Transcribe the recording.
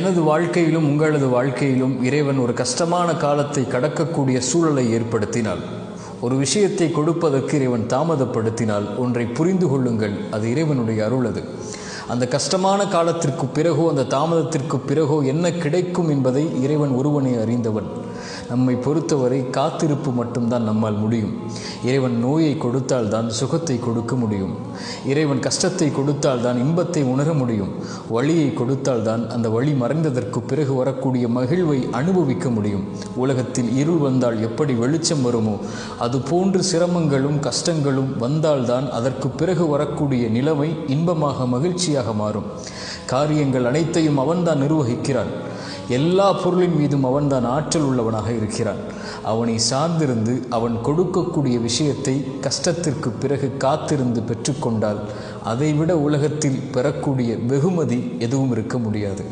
எனது வாழ்க்கையிலும் உங்களது வாழ்க்கையிலும் இறைவன் ஒரு கஷ்டமான காலத்தை கடக்கக்கூடிய சூழலை ஏற்படுத்தினால், ஒரு விஷயத்தை கொடுப்பதற்கு இறைவன் தாமதப்படுத்தினால், ஒன்றை புரிந்து கொள்ளுங்கள், அது இறைவனுடைய அருள். அது அந்த கஷ்டமான காலத்திற்கு பிறகோ அந்த தாமதத்திற்கு பிறகோ என்ன கிடைக்கும் என்பதை இறைவன் ஒருவனே அறிந்தவன். நம்மை பொறுத்தவரை காத்திருப்பு மட்டும்தான் நம்மால் முடியும். இறைவன் நோயை கொடுத்தால் தான் சுகத்தை கொடுக்க முடியும். இறைவன் கஷ்டத்தை கொடுத்தால் தான் இன்பத்தை உணர முடியும். வழியை கொடுத்தால் தான் அந்த வழி மறைந்ததற்கு பிறகு வரக்கூடிய மகிழ்வை அனுபவிக்க முடியும். உலகத்தில் இருள் வந்தால் எப்படி வெளிச்சம் வருமோ, அதுபோன்று சிரமங்களும் கஷ்டங்களும் வந்தால்தான் அதற்கு பிறகு வரக்கூடிய நிலைமை இன்பமாக மகிழ்ச்சியாக மாறும். காரியங்கள் அனைத்தையும் அவன்தான் நிர்வகிக்கிறான். எல்லா பொருளின் மீதும் அவன்தான் ஆற்றல் உள்ளவனாக இருக்கிறான். அவனை சார்ந்திருந்து அவன் கொடுக்கக்கூடிய விஷயத்தை கஷ்டத்திற்கு பிறகு காத்திருந்து பெற்றுக்கொண்டால், அதைவிட உலகத்தில் பெறக்கூடிய வெகுமதி எதுவும் இருக்க முடியாது.